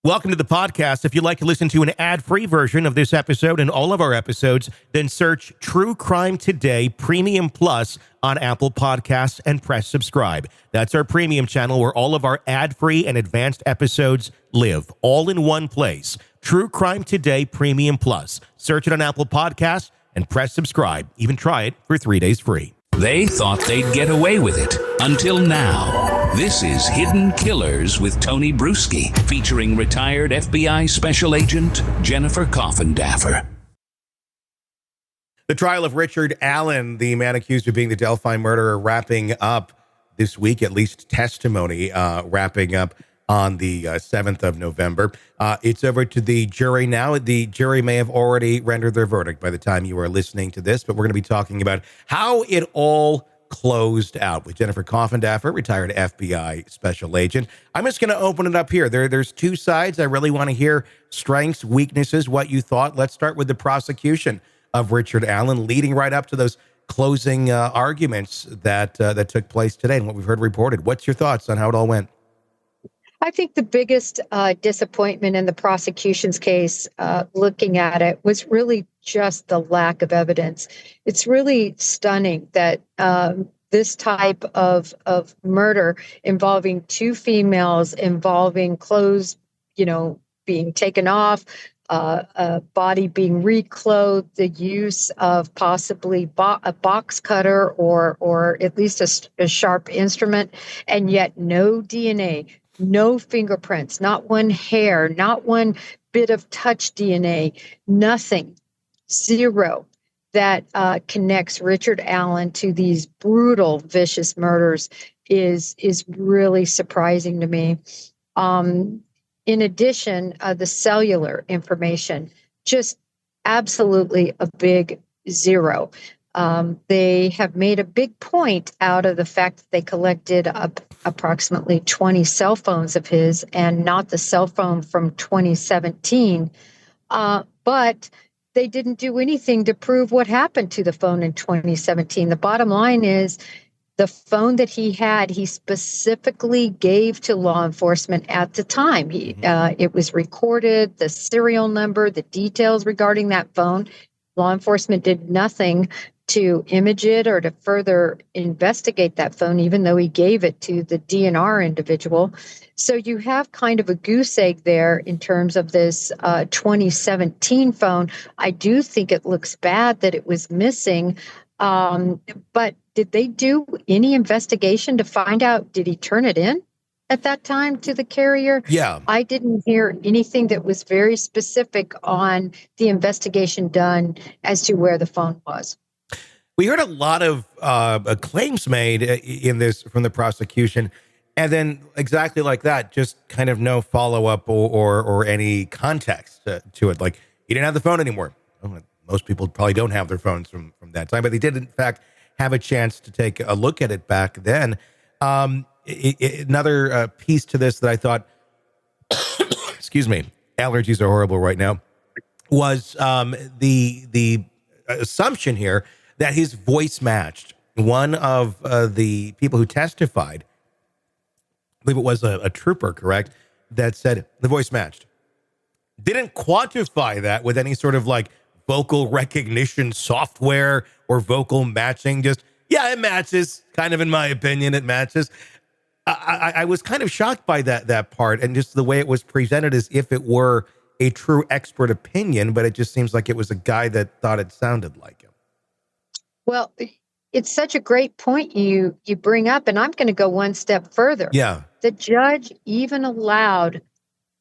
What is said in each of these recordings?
Welcome to the podcast. If you'd like to listen to an ad-free version of this episode and all of our episodes, then search True Crime Today Premium Plus on Apple Podcasts and press subscribe. That's our premium channel where all of our ad-free and advanced episodes live, all in one place. True Crime Today Premium Plus. Search it on Apple Podcasts and press subscribe. Even try it for 3 days free. They thought they'd get away with it until now. This is Hidden Killers with Tony Bruschi, featuring retired FBI Special Agent Jennifer Coffindaffer. The trial of Richard Allen, the man accused of being the Delphi murderer, wrapping up this week, at least testimony wrapping up on the 7th of November. It's over to the jury now. The jury may have already rendered their verdict by the time you are listening to this, but we're going to be talking about how it all closed out with Jennifer Coffindaffer, retired FBI special agent. I'm just going to open it up here. There's two sides. I really want to hear strengths, weaknesses, what you thought. Let's start with the prosecution of Richard Allen, leading right up to those closing arguments that took place today and what we've heard reported. What's your thoughts on how it all went? I think the biggest disappointment in the prosecution's case, looking at it, was really just the lack of evidence. It's really stunning that this type of murder involving two females, involving clothes, being taken off, a body being reclothed, the use of possibly a box cutter or at least a sharp instrument, and yet no DNA. No fingerprints, not one hair, not one bit of touch DNA, nothing, zero that connects Richard Allen to these brutal, vicious murders is really surprising to me. In addition, the cellular information, just absolutely a big zero. They have made a big point out of the fact that they collected approximately 20 cell phones of his and not the cell phone from 2017. But they didn't do anything to prove what happened to the phone in 2017. The bottom line is the phone that he had, he specifically gave to law enforcement at the time. It was recorded, the serial number, the details regarding that phone. Law enforcement did nothing to image it or to further investigate that phone, even though he gave it to the DNR individual. So you have kind of a goose egg there in terms of this 2017 phone. I do think it looks bad that it was missing, but did they do any investigation to find out, did he turn it in at that time to the carrier? Yeah. I didn't hear anything that was very specific on the investigation done as to where the phone was. We heard a lot of claims made in this from the prosecution, and then exactly like that, just kind of no follow-up or any context to it. Like, he didn't have the phone anymore. Most people probably don't have their phones from that time, but they did, in fact, have a chance to take a look at it back then. Another piece to this that I thought, excuse me, allergies are horrible right now, was the assumption here that his voice matched. One of the people who testified, I believe it was a trooper, correct, that said the voice matched. Didn't quantify that with any sort of like vocal recognition software or vocal matching. Just, yeah, it matches. Kind of, in my opinion, it matches. I was kind of shocked by that part, and just the way it was presented as if it were a true expert opinion, but it just seems like it was a guy that thought it sounded like him. Well, it's such a great point you bring up, and I'm going to go one step further. Yeah. The judge even allowed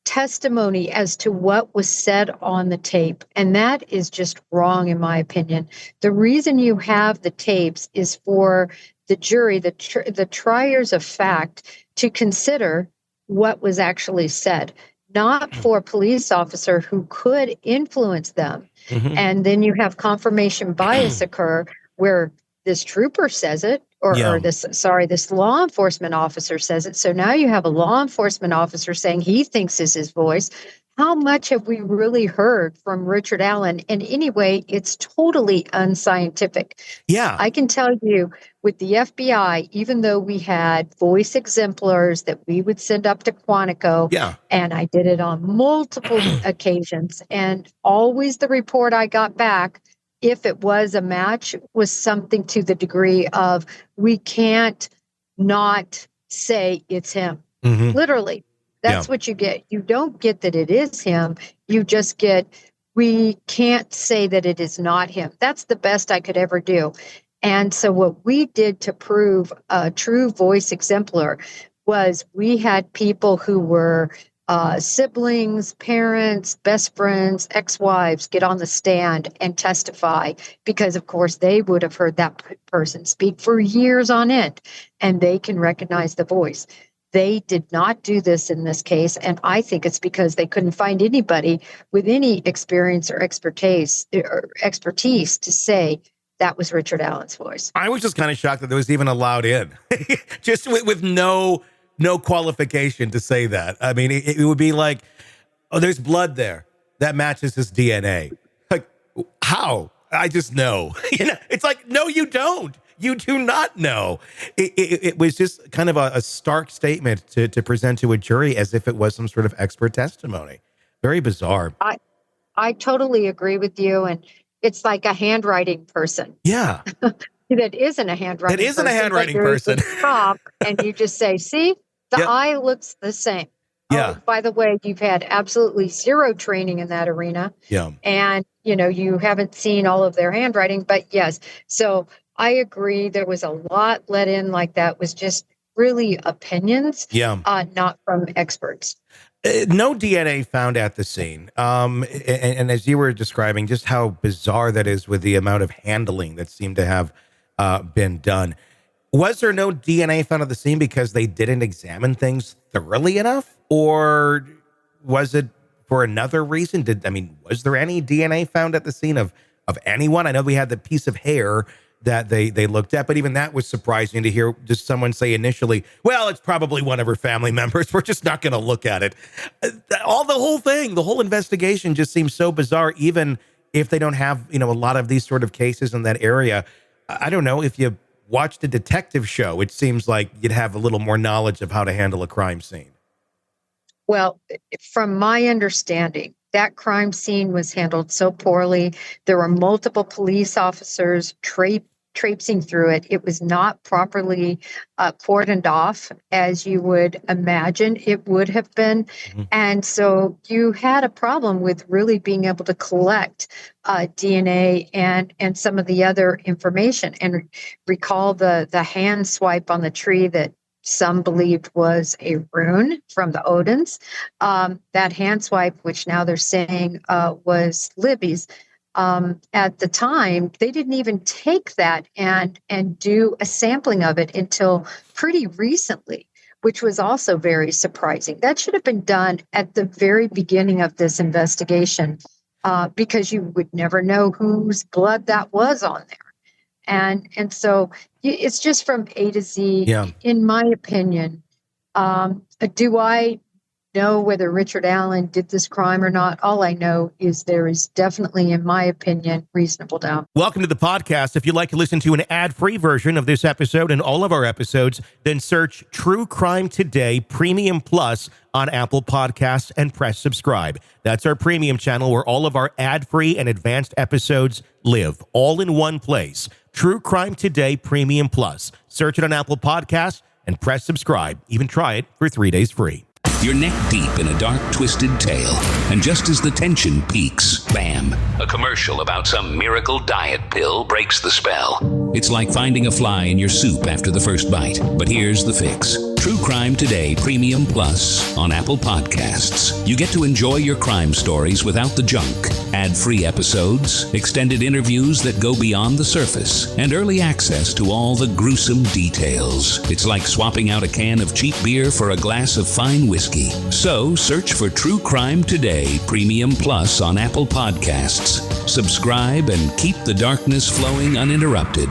testimony as to what was said on the tape, and that is just wrong, in my opinion. The reason you have the tapes is for the jury, the triers of fact, to consider what was actually said, not for a police officer who could influence them. Mm-hmm. And then you have confirmation bias occur where this trooper says it, or this law enforcement officer says it. So now you have a law enforcement officer saying he thinks is his voice. how much have we really heard from Richard Allen? And anyway, it's totally unscientific. Yeah. I can tell you with the FBI, even though we had voice exemplars that we would send up to Quantico, Yeah. and I did it on multiple occasions, and always the report I got back, if it was a match, was something to the degree of, we can't not say it's him. Mm-hmm. Literally. That's what you get. You don't get that it is him. You just get, we can't say that it is not him. That's the best I could ever do. And so what we did to prove a true voice exemplar was we had people who were siblings, parents, best friends, ex-wives get on the stand and testify because, of course, they would have heard that person speak for years on end, and they can recognize the voice. They did not do this in this case, and I think it's because they couldn't find anybody with any experience or expertise to say that was Richard Allen's voice. I was just kind of shocked that there was even allowed in, just with no qualification to say that. I mean, it would be like, oh, there's blood there that matches his DNA. Like, how? I just know. It's like, no, you don't. You do not know. It was just kind of a stark statement to present to a jury as if it was some sort of expert testimony. Very bizarre. I totally agree with you. And it's like a handwriting person. Yeah. That isn't a handwriting person. That isn't a handwriting person. Top, and you just say, see, the eye looks the same. Yeah. Oh, by the way, you've had absolutely zero training in that arena. Yeah. And, you haven't seen all of their handwriting, but yes. So I agree. There was a lot let in like that was just really opinions, not from experts. No DNA found at the scene. And as you were describing, just how bizarre that is with the amount of handling that seemed to have been done. Was there no DNA found at the scene because they didn't examine things thoroughly enough? Or was it for another reason? Was there any DNA found at the scene of anyone? I know we had the piece of hair that they looked at, but even that was surprising to hear just someone say initially, well, it's probably one of her family members. We're just not going to look at it. The whole investigation just seems so bizarre, even if they don't have, a lot of these sort of cases in that area. I don't know, if you watched a detective show, it seems like you'd have a little more knowledge of how to handle a crime scene. Well, from my understanding, that crime scene was handled so poorly. There were multiple police officers traipsing through it. It was not properly cordoned off, as you would imagine it would have been. Mm-hmm. And so you had a problem with really being able to collect DNA and some of the other information. And recall the hand swipe on the tree that some believed was a rune from the Odins. That hand swipe, which now they're saying was Libby's, at the time, they didn't even take that and do a sampling of it until pretty recently, which was also very surprising. That should have been done at the very beginning of this investigation, because you would never know whose blood that was on there. And so it's just from A to Z, in my opinion. Do I know whether Richard Allen did this crime or not? All I know is there is definitely, in my opinion, reasonable doubt. Welcome to the podcast. If you'd like to listen to an ad-free version of this episode and all of our episodes, then search True Crime Today Premium Plus on Apple Podcasts and press subscribe. That's our premium channel where all of our ad-free and advanced episodes live, all in one place. True Crime Today Premium Plus. Search it on Apple Podcasts and press subscribe. Even try it for 3 days free. You're neck deep in a dark, twisted tale, and just as the tension peaks, bam, a commercial about some miracle diet pill breaks the spell. It's like finding a fly in your soup after the first bite. But here's the fix. True Crime Today Premium Plus on Apple Podcasts. You get to enjoy your crime stories without the junk. Ad-free episodes, extended interviews that go beyond the surface, and early access to all the gruesome details. It's like swapping out a can of cheap beer for a glass of fine whiskey. So search for True Crime Today Premium Plus on Apple Podcasts. Subscribe and keep the darkness flowing uninterrupted.